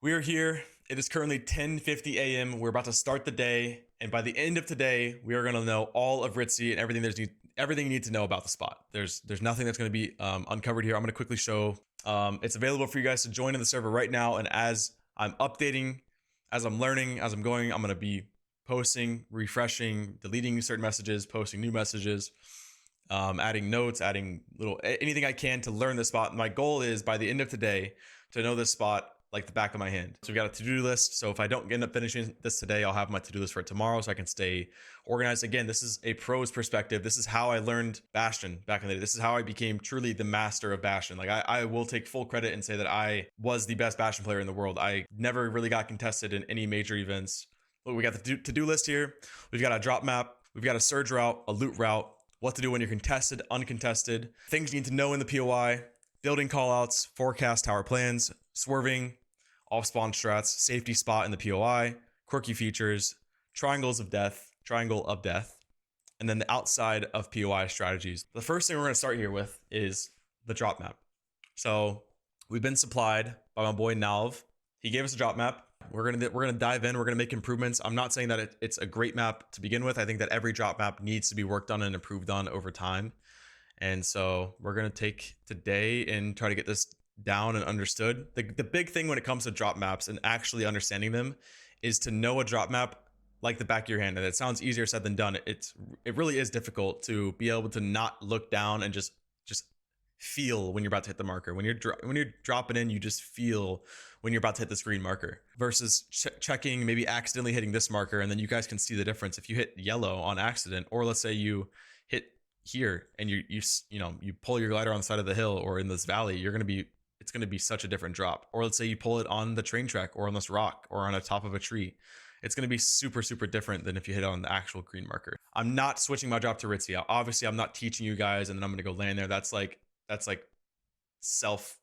We are here. It is currently 10:50 a.m. We're about to start the day, and by the end of today, we are going to know all of Ritzy and everything you need to know about the spot. There's nothing that's going to be uncovered here. I'm going to quickly show. It's available for you guys to join in the server right now, and as I'm updating, as I'm learning, as I'm going, I'm going to be posting, refreshing, deleting certain messages, posting new messages, adding notes, adding anything I can to learn this spot. My goal is by the end of today to know this spot like the back of my hand. So we got a to-do list. So if I don't end up finishing this today, I'll have my to-do list for tomorrow so I can stay organized. Again, this is a pro's perspective. This is how I learned Bastion back in the day. This is how I became truly the master of Bastion. Like I will take full credit and say that I was the best Bastion player in the world. I never really got contested in any major events. Look, we got the to-do list here. We've got a drop map. We've got a surge route, a loot route, what to do when you're contested, uncontested, things you need to know in the POI, building callouts, forecast tower plans, swerving, off spawn strats, safety spot in the POI, quirky features, triangle of death, and then the outside of POI strategies. The first thing we're going to start here with is the drop map. So we've been supplied by my boy Nalv. He gave us a drop map. We're gonna dive in. We're gonna make improvements. I'm not saying that it's a great map to begin with. I think that every drop map needs to be worked on and improved on over time. And so we're gonna take today and try to get this down and understood. The big thing when it comes to drop maps and actually understanding them is to know a drop map like the back of your hand. And it sounds easier said than done. It really is difficult to be able to not look down and just feel when you're about to hit the marker. When you're dropping in, you just feel when you're about to hit this green marker versus checking, maybe accidentally hitting this marker, and then you guys can see the difference. If you hit yellow on accident, or let's say you hit here and you pull your glider on the side of the hill or in this valley, it's gonna be such a different drop. Or let's say you pull it on the train track or on this rock or on the top of a tree. It's going to be super different than if you hit on the actual green marker. I'm not switching my drop to Ritzy. Obviously, I'm not teaching you guys and then I'm going to go land there. That's like self,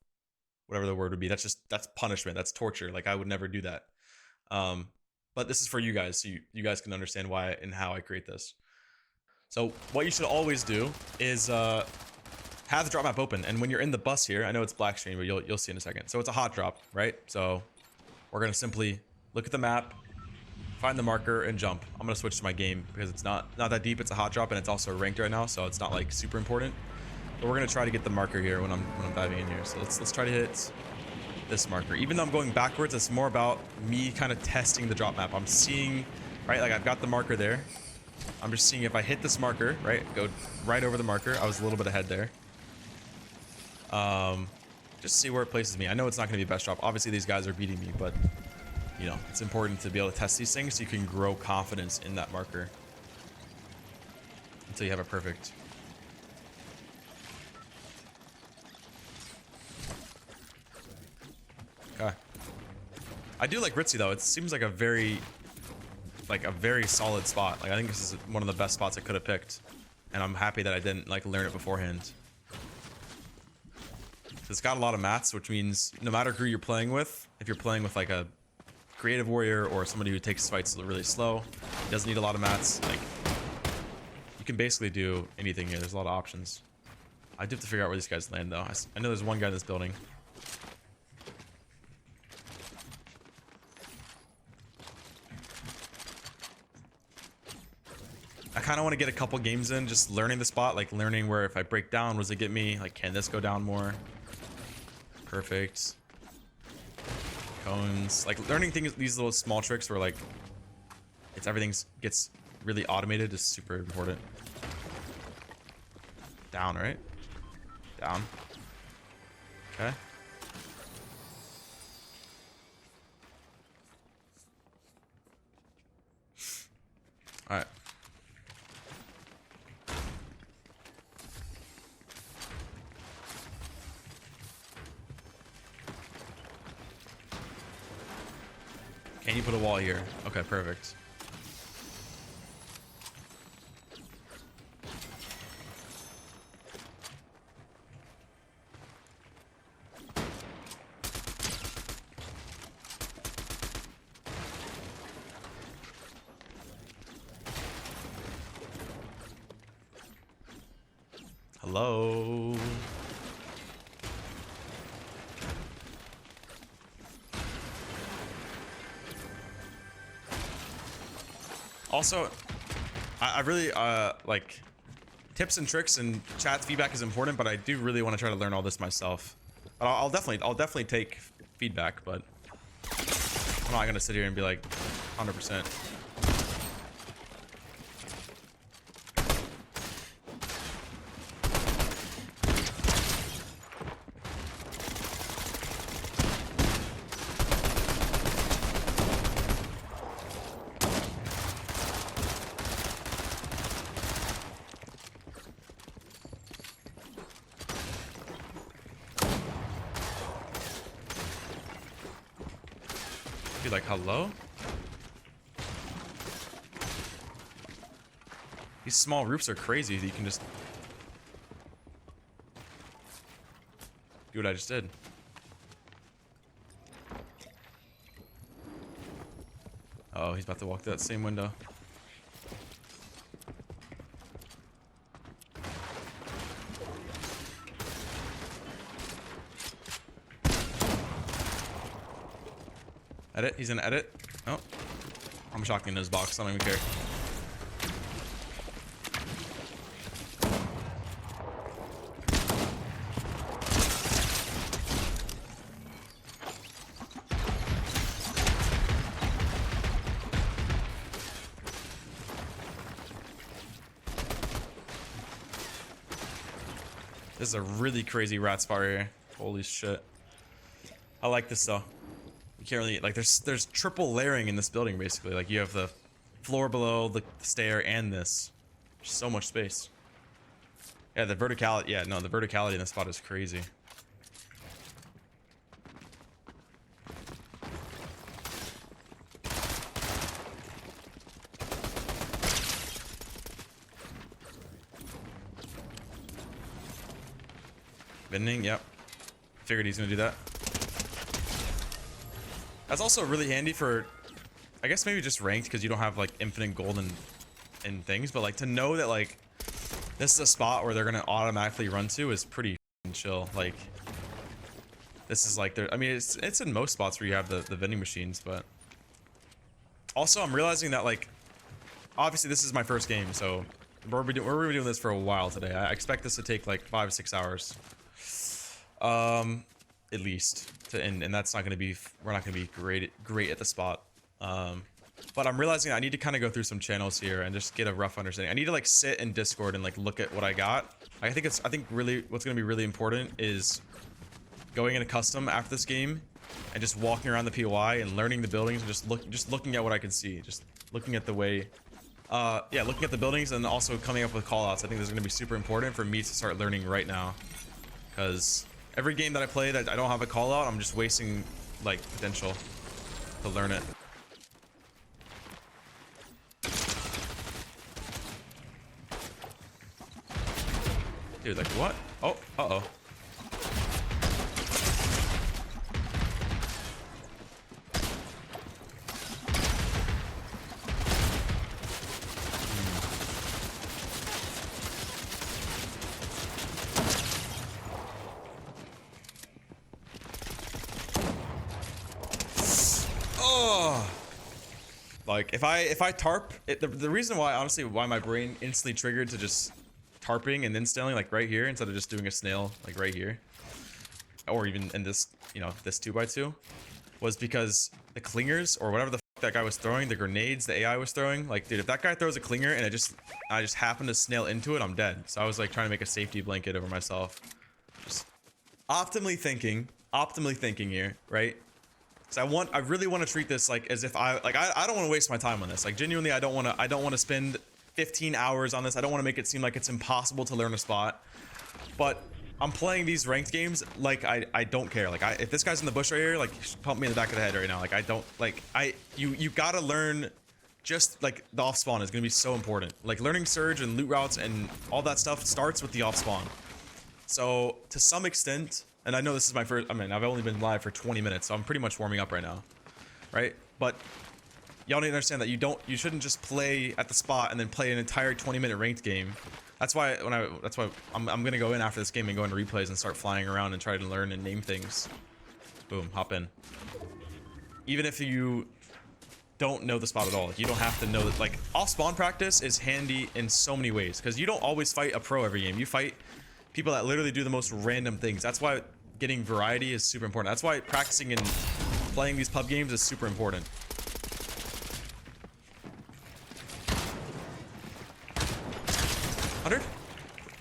whatever the word would be. That's punishment. That's torture. Like I would never do that. But this is for you guys, so you guys can understand why and how I create this. So what you should always do is have the drop map open. And when you're in the bus here, I know it's black screen, but you'll see in a second. So it's a hot drop, right? So we're going to simply look at the map, find the marker, and jump. I'm going to switch to my game because it's not that deep. It's a hot drop and it's also ranked right now, so it's not like super important. But we're going to try to get the marker here when I'm diving in here. So let's try to hit this marker. Even though I'm going backwards, it's more about me kind of testing the drop map. I'm seeing, right, like I've got the marker there. I'm just seeing if I hit this marker, right, go right over the marker. I was a little bit ahead there. Just see where it places me. I know it's not going to be best drop. Obviously, these guys are beating me, but you know, it's important to be able to test these things so you can grow confidence in that marker until you have it perfect. Okay. I do like Ritzy though. It seems like a very solid spot. Like I think this is one of the best spots I could have picked, and I'm happy that I didn't like learn it beforehand. It's got a lot of mats, which means no matter who you're playing with, if you're playing with like a creative warrior or somebody who takes fights really slow, doesn't need a lot of mats, like you can basically do anything here. There's a lot of options. I do have to figure out where these guys land though. I know there's one guy in this building. I kind of want to get a couple games in just learning the spot, like learning where if I break down, what does it get me? Like, can this go down more? Perfect. Cones. Like learning things, these little small tricks where like everything gets really automated is super important. Down, right? Down. Okay. All right. Can you put a wall here? Okay, perfect. Hello. Also, I really like tips and tricks and chat feedback is important, but I do really want to try to learn all this myself. But I'll definitely take feedback, but I'm not gonna sit here and be like 100%. Be like, hello? These small roofs are crazy. You can just do what I just did. Oh, he's about to walk through that same window. Edit, he's in edit. Oh, I'm shocking in his box. I don't even care. This is a really crazy rat spot here. Holy shit. I like this though. You can't really, like, there's triple layering in this building basically. Like, you have the floor below, the stair, and this. There's so much space. Yeah, the verticality, yeah, no, the verticality in this spot is crazy. Bending, yep. Figured he's gonna do that. That's also really handy for, I guess maybe just ranked, because you don't have like infinite gold and things, but like to know that like this is a spot where they're gonna automatically run to is pretty chill. Like, this is like, I mean, it's in most spots where you have the vending machines, but also I'm realizing that, like, obviously this is my first game, so we're doing this for a while today. I expect this to take like 5-6 hours. At least and that's not going to be, we're not going to be great at the spot. But I'm realizing I need to kind of go through some channels here and just get a rough understanding. I need to like sit in Discord and like look at what I got. I think really what's going to be really important is going into custom after this game and just walking around the POI and learning the buildings and just looking at what I can see, just looking at the way, yeah, looking at the buildings and also coming up with callouts. I think this is going to be super important for me to start learning right now, because every game that I play that I don't have a call out, I'm just wasting like potential to learn it. Dude, like what? Oh, uh-oh. Like if I tarp it, the reason why, honestly, why my brain instantly triggered to just tarping and then snailing like right here instead of just doing a snail like right here, or even in this, you know, this 2x2, was because the clingers or whatever the fuck that guy was throwing, the grenades the AI was throwing, like, dude, if that guy throws a clinger and I just happen to snail into it, I'm dead. So I was like trying to make a safety blanket over myself, just optimally thinking here, right? So I really want to treat this like as if I don't want to waste my time on this. Like, genuinely, I don't want to spend 15 hours on this. I don't want to make it seem like it's impossible to learn a spot. But I'm playing these ranked games like I don't care. Like, if this guy's in the bush right here, like, pump me in the back of the head right now. Like, I don't, like, you gotta learn, just like the off spawn is gonna be so important. Like, learning surge and loot routes and all that stuff starts with the off spawn. So to some extent, and I know this is my first, I mean, I've only been live for 20 minutes, so I'm pretty much warming up right now, right? But y'all need to understand that you shouldn't just play at the spot and then play an entire 20-minute ranked game. That's why I'm gonna go in after this game and go into replays and start flying around and try to learn and name things. Boom, hop in. Even if you don't know the spot at all. You don't have to know that. Like, off spawn practice is handy in so many ways because you don't always fight a pro every game. You fight people that literally do the most random things. That's why getting variety is super important. That's why practicing and playing these pub games is super important.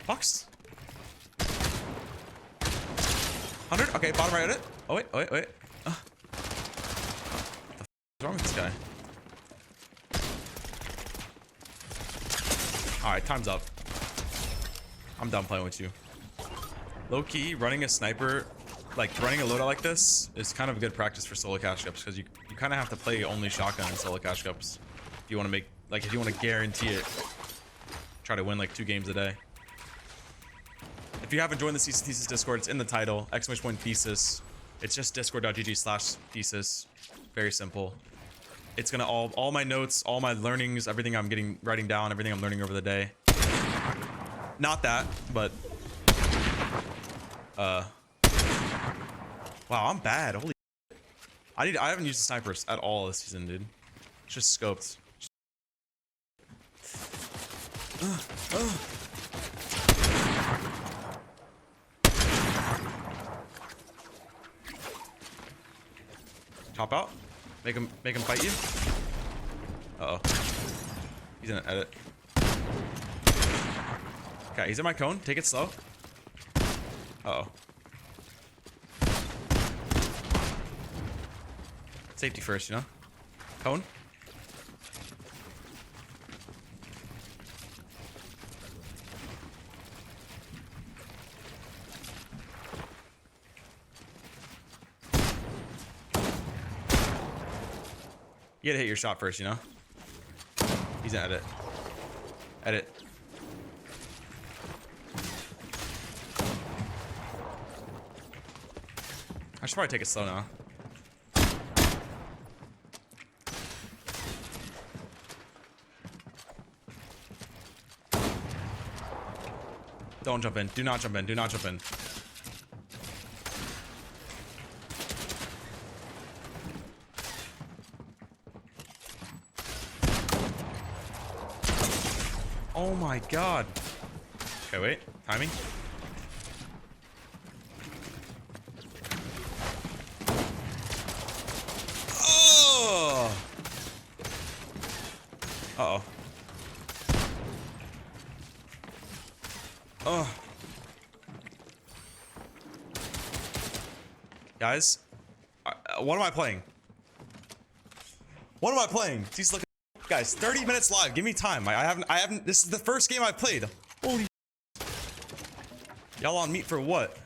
Box. 100. Okay, bottom right at it. Oh wait. What the f is wrong with this guy? All right, time's up. I'm done playing with you. Low key, running a sniper, like running a loadout like this, is kind of a good practice for solo cash cups because you kind of have to play only shotgun in solo cash cups if you want to make, like, if you want to guarantee it. Try to win like 2 games a day. If you haven't joined the Ceice Thesis Discord, it's in the title, !thesis. It's just discord.gg/thesis. Very simple. It's gonna all my notes, all my learnings, everything I'm writing down, everything I'm learning over the day. Not that, but wow, I'm bad. Holy, I haven't used the snipers at all this season, dude. It's just scoped. Top out. Make him fight you. Uh oh. He's in an edit. Okay, he's in my cone. Take it slow. Uh oh. Safety first, you know? Cone. You gotta hit your shot first, you know? He's in edit. Edit. I should probably take it slow now. Don't jump in. Do not jump in. Do not jump in. Oh my god. Okay, wait. Timing. Oh! Uh-oh. Oh. Guys, what am I playing? What am I playing? Please look. Guys, 30 minutes live. Give me time. I haven't. This is the first game I've played. Holy. Y'all on meat for what?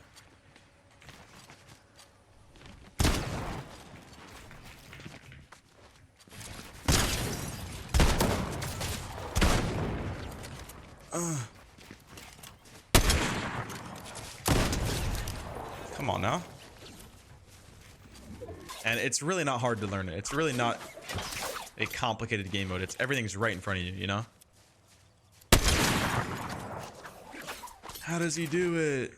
Come on now. And it's really not hard to learn it. It's really not a complicated game mode. It's everything's right in front of you, you know? How does he do it?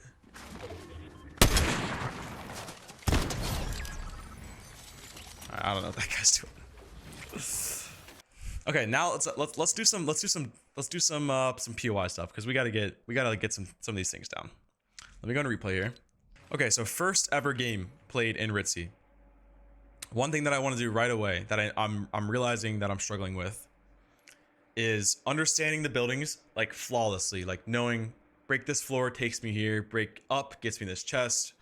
I don't know what that guy's doing. Okay, now let's do some POI stuff because we gotta get some of these things down. Let me go into replay here. Okay, so first ever game played in Ritzy. One thing that I want to do right away that I'm realizing that I'm struggling with is understanding the buildings like flawlessly, like knowing break this floor takes me here, break up gets me this chest,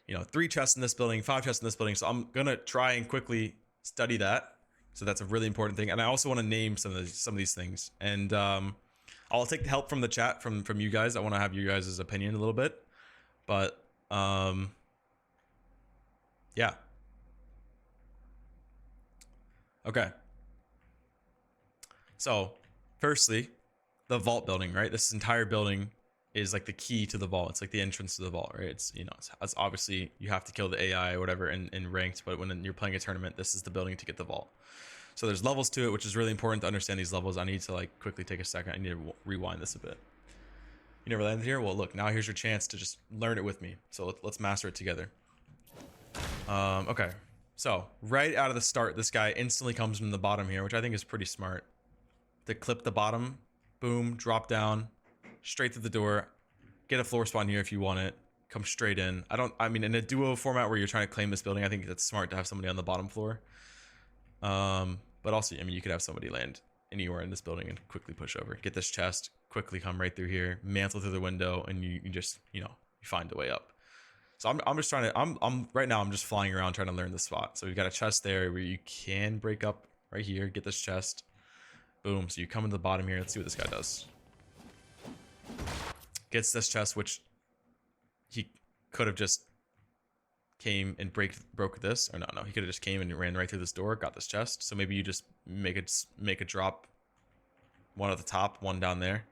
you know, 3 chests in this building, 5 chests in this building. So I'm gonna try and quickly study that. So that's a really important thing. And I also want to name some of these things. And I'll take the help from the chat from you guys. I want to have you guys' opinion a little bit, but yeah. Okay. So, firstly, the vault building, right? This entire building is like the key to the vault. It's like the entrance to the vault, right? It's, you know, it's obviously you have to kill the AI or whatever in ranked, but when you're playing a tournament, this is the building to get the vault. So there's levels to it, which is really important to understand these levels. I need to like quickly take a second. I need to rewind this a bit. You never landed here? Well, look, now here's your chance to just learn it with me. So let's master it together. Okay. So right out of the start, this guy instantly comes from the bottom here, which I think is pretty smart. To clip the bottom, boom, drop down, straight to the door, get a floor spawn here if you want it, come straight in. I mean, in a duo format where you're trying to claim this building, I think it's smart to have somebody on the bottom floor. But also, I mean, you could have somebody land anywhere in this building and quickly push over, get this chest, quickly come right through here, mantle through the window, and you just, you find a way up. So I'm just trying to, right now I'm just flying around trying to learn the spot. So we've got a chest there where you can break up right here, get this chest. Boom. So you come into the bottom here. Let's see what this guy does. Gets this chest, which he could have just came and broke this. Or no, he could have just came and ran right through this door, got this chest. So maybe you just make a drop, one at the top, one down there.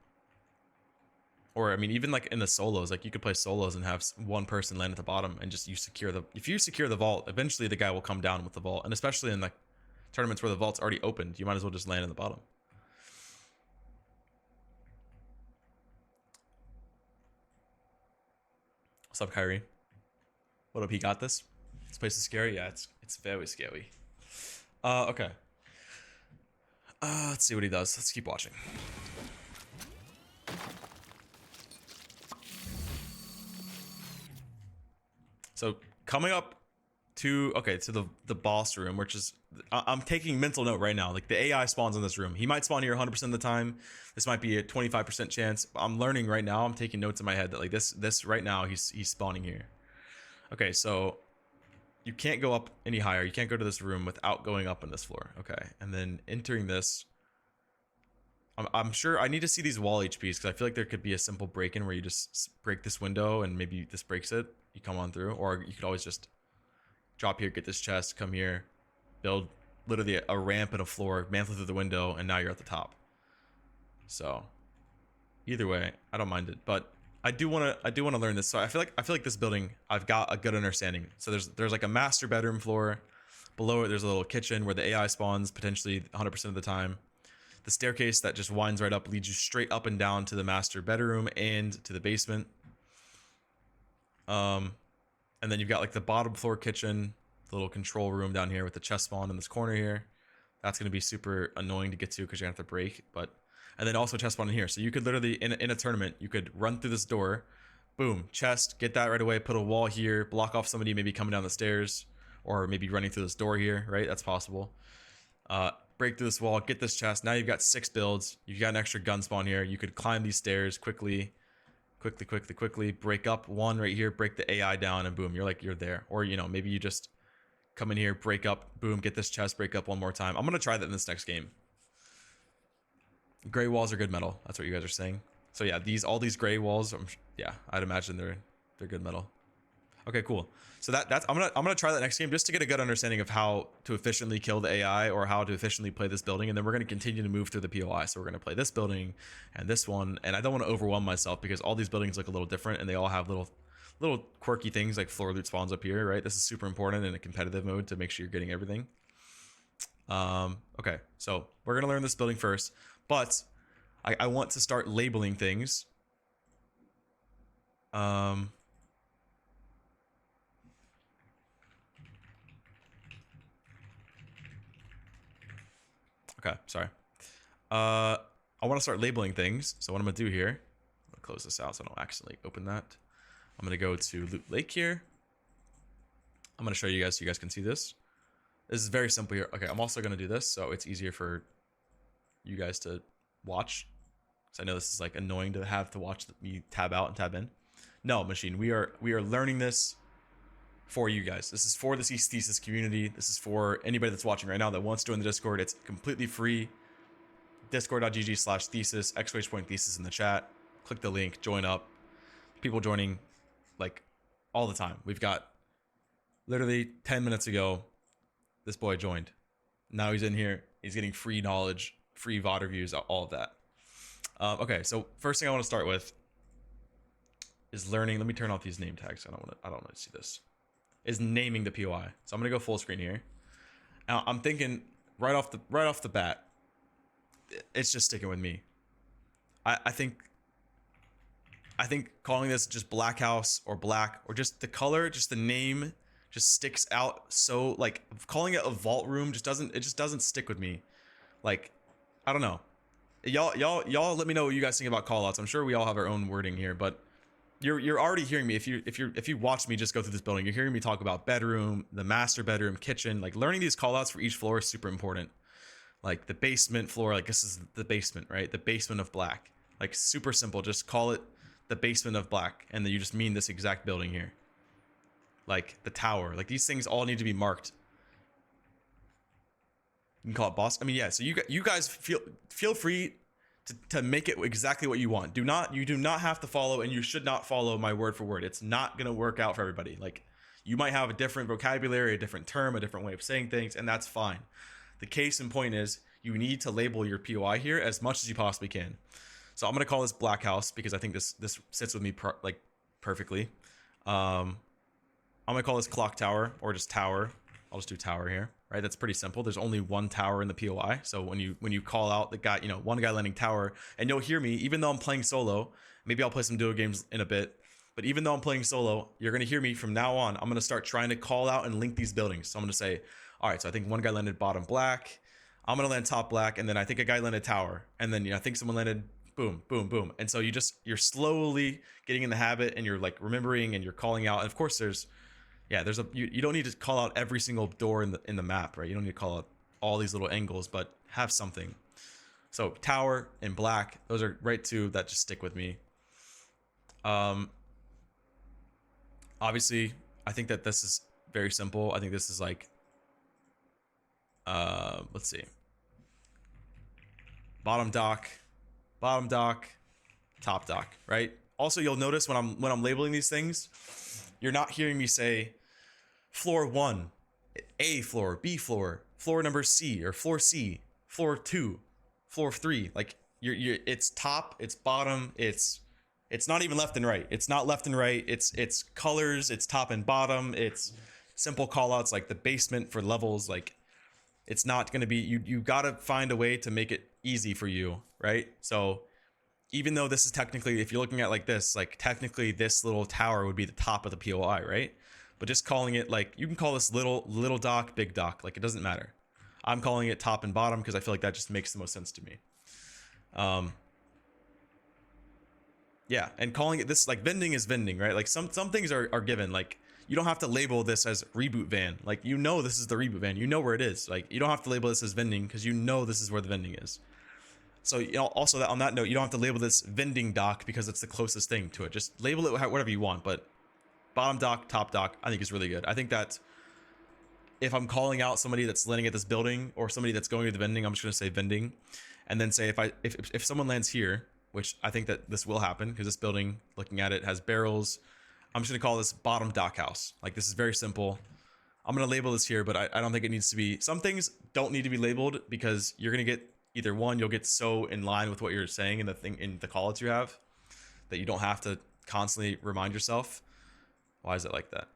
Or, I mean, even like in the solos, like you could play solos and have one person land at the bottom and just if you secure the vault, eventually the guy will come down with the vault. And especially in like tournaments where the vault's already opened, you might as well just land in the bottom. What's up, Kyrie? What up? He got this? This place is scary? Yeah, it's very scary. Okay. Let's see what he does. Let's keep watching. So coming up to the boss room, which is I'm taking mental note right now. Like the AI spawns in this room. He might spawn here 100% of the time. This might be a 25% chance. I'm learning right now. I'm taking notes in my head that like this right now he's spawning here. Okay, so you can't go up any higher. You can't go to this room without going up on this floor. Okay, and then entering this. I'm sure I need to see these wall HPs because I feel like there could be a simple break-in where you just break this window and maybe this breaks it. You come on through, or you could always just drop here, get this chest, come here, build literally a ramp and a floor, mantle through the window, and now you're at the top. So either way, I don't mind it, but I do want to learn this. So I feel like this building I've got a good understanding. So there's like a master bedroom floor. Below it there's a little kitchen where the AI spawns potentially 100% of the time. The staircase that just winds right up leads you straight up and down to the master bedroom and to the basement. And then you've got like the bottom floor kitchen, the little control room down here with the chest spawn in this corner here. That's going to be super annoying to get to because you're going to have to break. And then also chest spawn in here. So you could literally, in a tournament, you could run through this door, boom, chest, get that right away, put a wall here, block off somebody maybe coming down the stairs, or maybe running through this door here, right? That's possible. Break through this wall, get this chest. Now you've got 6 builds. You've got an extra gun spawn here. You could climb these stairs quickly, break up one right here, break the AI down, and boom, you're there. Or, maybe you just come in here, break up, boom, get this chest, break up one more time. I'm going to try that in this next game. Gray walls are good metal. That's what you guys are saying. So yeah, all these gray walls, yeah, I'd imagine they're good metal. Okay, cool. So that's I'm gonna try that next game just to get a good understanding of how to efficiently kill the AI or how to efficiently play this building, and then we're gonna continue to move through the POI. So we're gonna play this building and this one, and I don't want to overwhelm myself because all these buildings look a little different and they all have little quirky things like floor loot spawns up here, right? This is super important in a competitive mode to make sure you're getting everything. Okay, so we're gonna learn this building first, but I want to start labeling things. Okay, sorry. I want to start labeling things. So what I'm going to do here, I'm going to close this out so I don't accidentally open that. I'm going to go to Loot Lake here. I'm going to show you guys so you guys can see this. This is very simple here. Okay, I'm also going to do this so it's easier for you guys to watch. So I know this is like annoying to have to watch me tab out and tab in. No, machine, we are learning this for you guys. This is for the Ceice Thesis community. This is for anybody that's watching right now that wants to join the Discord. It's completely free. Discord.gg/thesis, !thesis in the chat. Click the link, join up. People joining like all the time. We've got literally 10 minutes ago, this boy joined. Now he's in here. He's getting free knowledge, free VOD reviews, all of that. Okay, so first thing I want to start with is learning. Let me turn off these name tags. I don't want to see this. Is naming the POI. So I'm gonna go full screen here. Now I'm thinking right off the bat, it's just sticking with me. I think calling this just Black House or Black or just the color, just the name, just sticks out. So like calling it a vault room just doesn't stick with me. Like, I don't know. Y'all let me know what you guys think about callouts. I'm sure we all have our own wording here, but you're already hearing me. If you watch me just go through this building, you're hearing me talk about bedroom, the master bedroom, kitchen. Like learning these callouts for each floor is super important. Like the basement floor, like this is the basement, right? The basement of black. Like super simple. Just call it the basement of black, and then you just mean this exact building here. Like the tower. Like these things all need to be marked. You can call it boss. I mean, yeah. So you guys feel free to make it exactly what you want. You do not have to follow, and you should not follow my word for word. It's not gonna work out for everybody. Like you might have a different vocabulary, a different term, a different way of saying things, and that's fine. The case in point is you need to label your POI here as much as you possibly can. So I'm gonna call this black house because I think this sits with me perfectly. I'm gonna call this clock tower or just tower. I'll just do tower here, right? That's pretty simple. There's only one tower in the POI. So when you call out the guy, one guy landing tower, and you'll hear me, even though I'm playing solo, maybe I'll play some duo games in a bit, but even though I'm playing solo, you're gonna hear me from now on. I'm gonna start trying to call out and link these buildings. So I'm gonna say, all right, so I think one guy landed bottom black. I'm gonna land top black, and then I think a guy landed tower, and then I think someone landed boom, boom, boom. And so you're slowly getting in the habit, and you're like remembering, and you're calling out. And of course, you don't need to call out every single door in the map, right? You don't need to call out all these little angles, but have something. So tower and black, those are right two that just stick with me. Obviously, I think that this is very simple. I think this is like, let's see, bottom dock, top dock, right? Also, you'll notice when I'm labeling these things, you're not hearing me say floor 1, A floor, B floor, floor number C, or floor C, floor 2, floor 3. Like it's top, it's bottom, it's not even left and right. It's not left and right. It's colors, it's top and bottom, it's simple callouts like the basement for levels. Like it's not going to be, you got to find a way to make it easy for you, right? So even though this is technically, if you're looking at like this, like technically this little tower would be the top of the POI, right? But just calling it, like, you can call this little dock, big dock, like it doesn't matter. I'm calling it top and bottom because I feel like that just makes the most sense to me. Yeah, and calling it this, like vending is vending, right? Like some things are given. Like you don't have to label this as reboot van. Like this is the reboot van. You know where it is. Like you don't have to label this as vending because this is where the vending is. So also that on that note, you don't have to label this vending dock because it's the closest thing to it. Just label it whatever you want. But bottom dock, top dock, I think is really good. I think that if I'm calling out somebody that's landing at this building or somebody that's going to the vending, I'm just gonna say vending, and then say if someone lands here, which I think that this will happen because this building, looking at it, has barrels. I'm just gonna call this bottom dock house. Like this is very simple. I'm gonna label this here, but I don't think it needs to be. Some things don't need to be labeled because you're gonna get either one, you'll get so in line with what you're saying in the callouts you have that you don't have to constantly remind yourself. Why is it like that?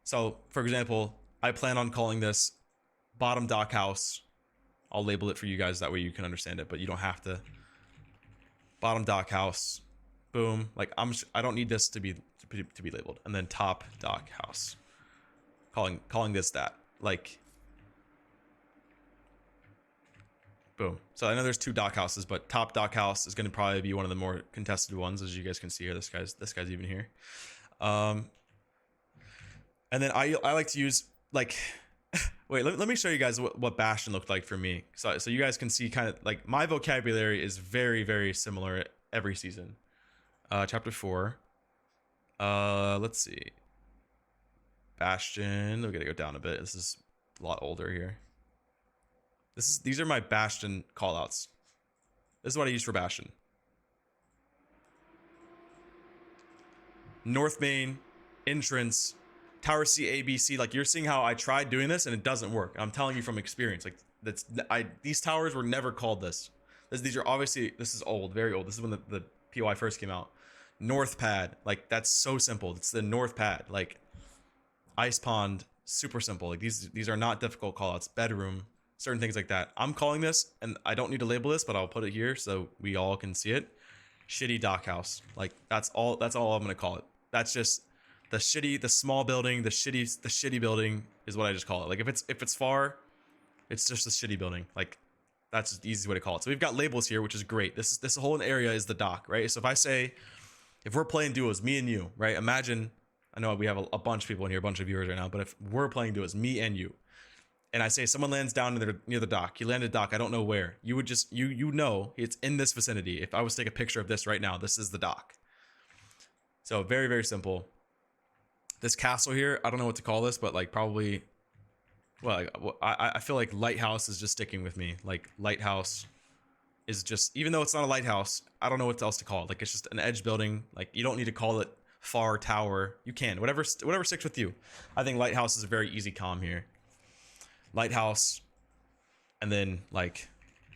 So for example, I plan on calling this bottom dock house. I'll label it for you guys, that way you can understand it, but you don't have to. Bottom dock house, boom. Like I don't need this to be labeled. And then top dock house, calling this that, like, boom. So I know there's two dock houses, but top dock house is going to probably be one of the more contested ones, as you guys can see here. This guy's even here. And then I like to use like. Wait, let me show you guys what Bastion looked like for me. So you guys can see kind of like my vocabulary is very, very similar every season. Chapter 4. Let's see. Bastion. We gotta go down a bit. This is a lot older here. These are my Bastion callouts. This is what I use for Bastion. North main, entrance, Tower C, A, B, C. Like you're seeing how I tried doing this and it doesn't work. I'm telling you from experience. Like these towers were never called this. These are obviously, this is old, very old. This is when the POI first came out. North pad, like that's so simple. It's the north pad. Like ice pond, super simple. Like these are not difficult callouts. Bedroom, certain things like that. I'm calling this, and I don't need to label this, but I'll put it here so we all can see it. Shitty dock house. Like that's all I'm gonna call it. That's just the small building, the shitty building is what I just call it. Like if it's far, it's just a shitty building. Like that's the easiest way to call it. So we've got labels here, which is great. This whole area is the dock, right? So if I say, if we're playing duos, me and you, right? Imagine, I know we have a bunch of people in here, a bunch of viewers right now, but if we're playing duos, me and you, and I say someone lands down near the dock, you landed dock, I don't know where. You would just, you know it's in this vicinity. If I was to take a picture of this right now, this is the dock. So very, very simple. This castle here, I don't know what to call this, but like probably, well, I feel like lighthouse is just sticking with me. Like lighthouse is just, even though it's not a lighthouse, I don't know what else to call it. Like it's just an edge building. Like you don't need to call it far tower. You can, whatever sticks with you. I think lighthouse is a very easy comm here. Lighthouse, and then like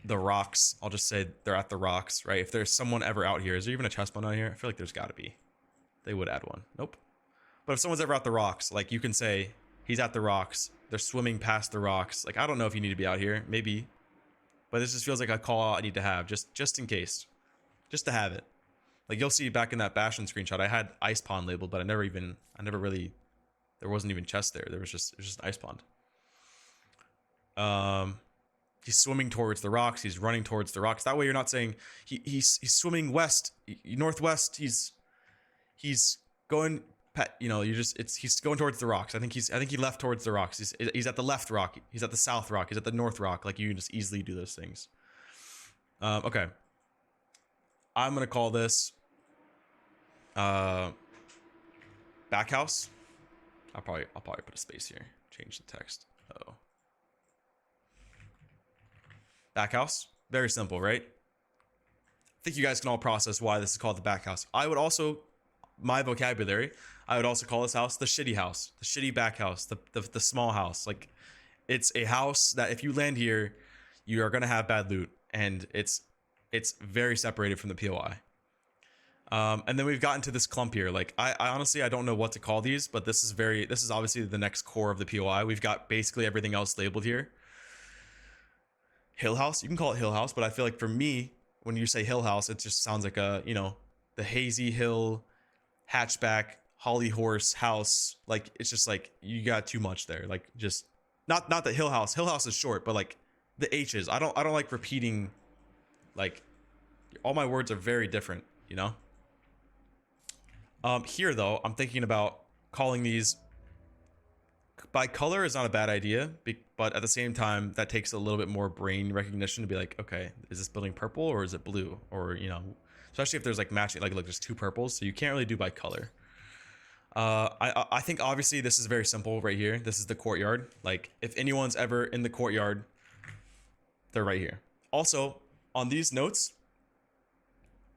the rocks. I'll just say they're at the rocks, right? If there's someone ever out here, is there even a chest bone out here? I feel like there's got to be. They would add one. Nope. But if someone's ever at the rocks, like you can say he's at the rocks. They're swimming past the rocks. Like I don't know if you need to be out here, maybe, but this just feels like a call I need to have just in case, just to have it. Like you'll see back in that Bastion screenshot, I had ice pond labeled, but I never really, there wasn't even chest there. It was just an ice pond. He's swimming towards the rocks. He's running towards the rocks. That way you're not saying he's swimming west, northwest. He's going, you know, he's going towards the rocks. I think he left towards the rocks. He's at the left rock. He's at the south rock. He's at the north rock. Like you can just easily do those things. Okay. I'm going to call this, back house. I'll probably put a space here. Change the text. Uh-oh. Back house. Very simple, right? I think you guys can all process why this is called the back house. I would also, my vocabulary, I would also call this house the shitty back house, the small house. Like it's a house that if you land here, you are going to have bad loot, and it's very separated from the POI. And then we've gotten to this clump here. Like I honestly, I don't know what to call these, but this is obviously the next core of the POI. We've got basically everything else labeled here. Hill house, you can call it hill house, but I feel like for me, when you say hill house, it just sounds like a, you know, the hazy hill hatchback holly horse house. Like it's just like you got too much there. Like just not the hill house is short, but like the H's, I don't like repeating. Like all my words are very different, you know. Here though, I'm thinking about calling these by color is not a bad idea, but at the same time, that takes a little bit more brain recognition to be like, okay, is this building purple or is it blue? Or, you know, especially if there's like matching, like there's two purples, so you can't really do by color. I think obviously this is very simple right here. This is the courtyard. Like if anyone's ever in the courtyard, they're right here. Also, on these notes,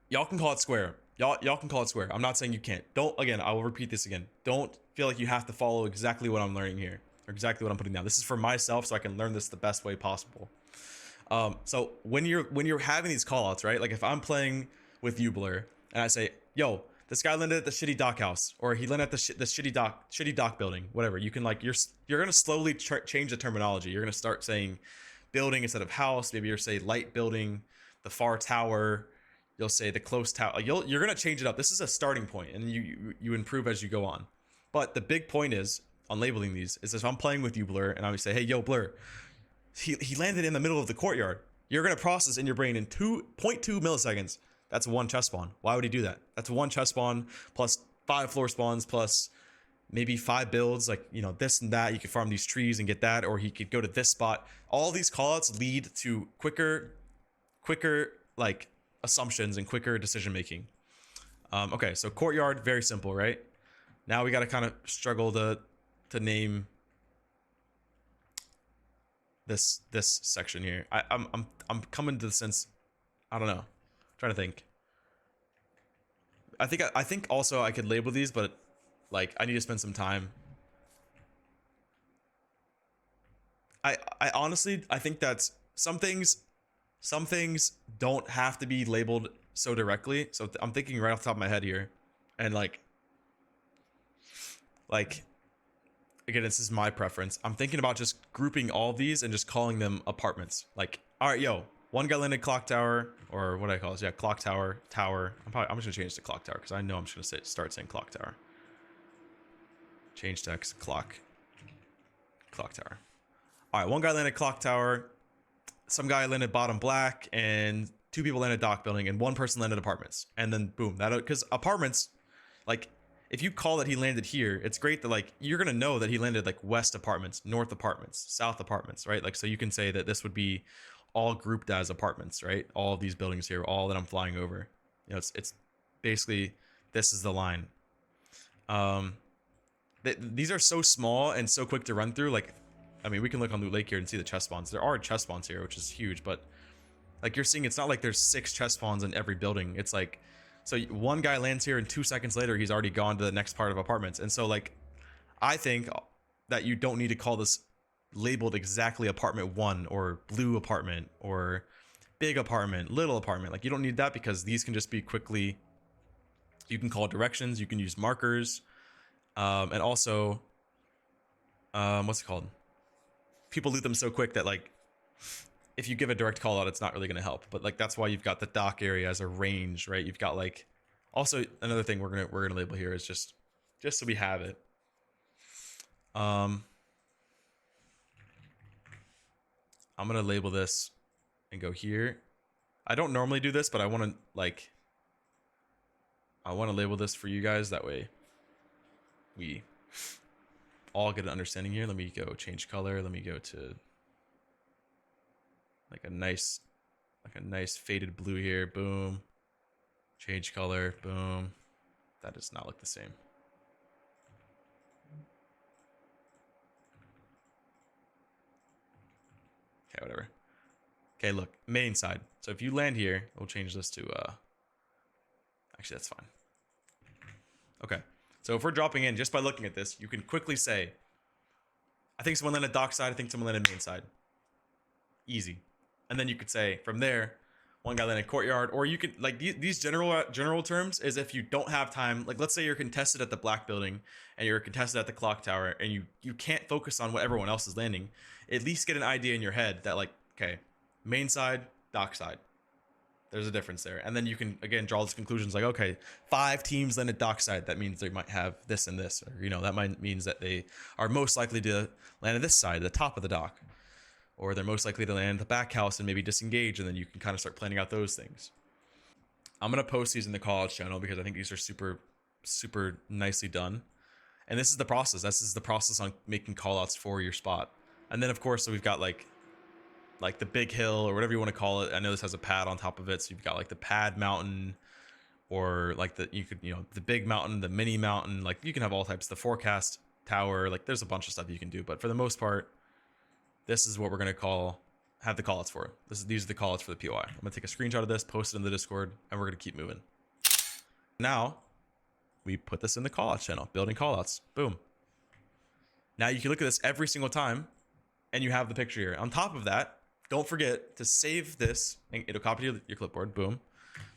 y'all can call it square. Y'all can call it square. I'm not saying you can't. Again, I will repeat this again. Don't feel like you have to follow exactly what I'm learning here, or exactly what I'm putting down. This is for myself, so I can learn this the best way possible. So when you're having these callouts, right? Like if I'm playing with you, Blur, and I say, yo, this guy landed at the shitty dock house, or he landed at the shitty dock building, whatever. You can like, you're gonna slowly change the terminology. You're gonna start saying building instead of house. Maybe you'll say light building, the far tower. You'll say the close tower. You're gonna change it up. This is a starting point, and you improve as you go on. But the big point is on labeling these is if I'm playing with you, Blur, and I would say, hey, yo, Blur, he landed in the middle of the courtyard. You're gonna process in your brain in 2.2 milliseconds. That's one chest spawn. Why would he do that? That's one chest spawn plus 5 floor spawns plus maybe 5 builds. Like, you know, this and that. You could farm these trees and get that, or he could go to this spot. All these callouts lead to quicker like assumptions and quicker decision making. Okay, so courtyard, very simple, right? Now we got to kind of struggle to name this section here. I'm coming to the sense, I don't know. I'm trying to think. I think also I could label these, but like I need to spend some time. I honestly, I think that's some things don't have to be labeled so directly. So I'm thinking right off the top of my head here, and like again, this is my preference. I'm thinking about just grouping all of these and just calling them apartments. Like, all right, yo, one guy landed clock tower, or what do I call this? Yeah, clock tower. I'm just gonna change it to clock tower because I know I'm just gonna start saying clock tower. Change text, clock tower. All right, one guy landed clock tower, some guy landed bottom black, and 2 people landed dock building, and 1 person landed apartments. And then boom, that, because apartments, like if you call that he landed here, it's great that like you're gonna know that he landed like west apartments, north apartments, south apartments, right? Like so you can say that this would be all grouped as apartments, right? All of these buildings here, all that I'm flying over. You know, it's basically this is the line. These are so small and so quick to run through. Like, I mean, we can look on Loot Lake here and see the chest spawns. There are chest spawns here, which is huge, but like you're seeing, it's not like there's 6 chest spawns in every building. It's like, so one guy lands here and 2 seconds later, he's already gone to the next part of apartments. And so like, I think that you don't need to call this labeled exactly apartment 1 or blue apartment or big apartment, little apartment. Like you don't need that because these can just be quickly, you can call directions, you can use markers. And also, what's it called? People loot them so quick that like, if you give a direct call out, it's not really going to help. But like, that's why you've got the dock area as a range, right? You've got like, also another thing we're gonna label here is just so we have it. I'm gonna label this and go here. I don't normally do this, but I want to label this for you guys. That way we all get an understanding here. Let me go change color. Let me go to like a nice faded blue here. Boom. Change color. Boom. That does not look the same. Okay, whatever. Okay, look, main side. So if you land here, we'll change this to actually that's fine. Okay. So if we're dropping in just by looking at this, you can quickly say, I think someone landed dock side, I think someone landed main side. Easy. And then you could say from there, one guy landed courtyard, or you could like these general terms is if you don't have time, like let's say you're contested at the black building and you're contested at the clock tower and you can't focus on what everyone else is landing, at least get an idea in your head that like, okay, main side, dock side. There's a difference there. And then you can, again, draw these conclusions like, okay, 5 teams landed dock side. That means they might have this and this. Or, you know, that means that they are most likely to land at this side, the top of the dock. Or they're most likely to land the back house and maybe disengage. And then you can kind of start planning out those things. I'm going to post these in the callouts channel because I think these are super, super nicely done. And this is the process. This is the process on making callouts for your spot. And then, of course, so we've got like the big hill or whatever you want to call it. I know this has a pad on top of it. So you've got like the pad mountain or like the big mountain, the mini mountain, like you can have all types, the forecast tower, like there's a bunch of stuff you can do. But for the most part, this is what we're going to have the callouts for. These are the callouts for the POI. I'm going to take a screenshot of this, post it in the Discord, and we're going to keep moving. Now we put this in the callouts channel, building callouts. Boom. Now you can look at this every single time and you have the picture here. On top of that, don't forget to save this and it'll copy to your clipboard. Boom.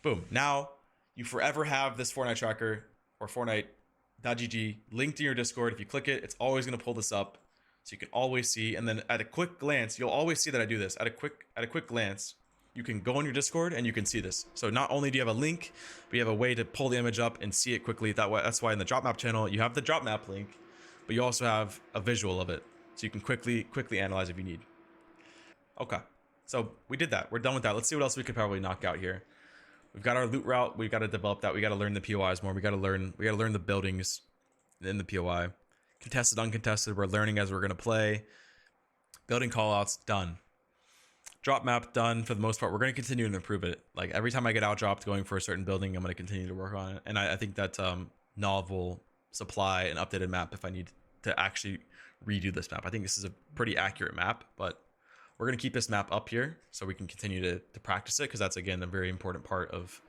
Boom. Now you forever have this Fortnite tracker or Fortnite.gg linked in your Discord. If you click it, it's always going to pull this up so you can always see. And then at a quick glance, you'll always see that I do this. At a quick glance, you can go on your Discord and you can see this. So not only do you have a link, but you have a way to pull the image up and see it quickly. That's why in the drop map channel, you have the drop map link, but you also have a visual of it. So you can quickly analyze if you need. Okay, so we did that. We're done with that. Let's see what else we could probably knock out here. We've got our loot route. We've got to develop that. We got to learn the POIs more. We got to learn the buildings in the POI. Contested, uncontested. We're learning as we're gonna play. Building callouts done. Drop map done for the most part. We're gonna continue to improve it. Like every time I get out dropped going for a certain building, I'm gonna continue to work on it. And I think that novel supply an updated map if I need to actually redo this map. I think this is a pretty accurate map, but we're going to keep this map up here so we can continue to practice it because that's, again, a very important part of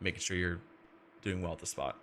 making sure you're doing well at the spot.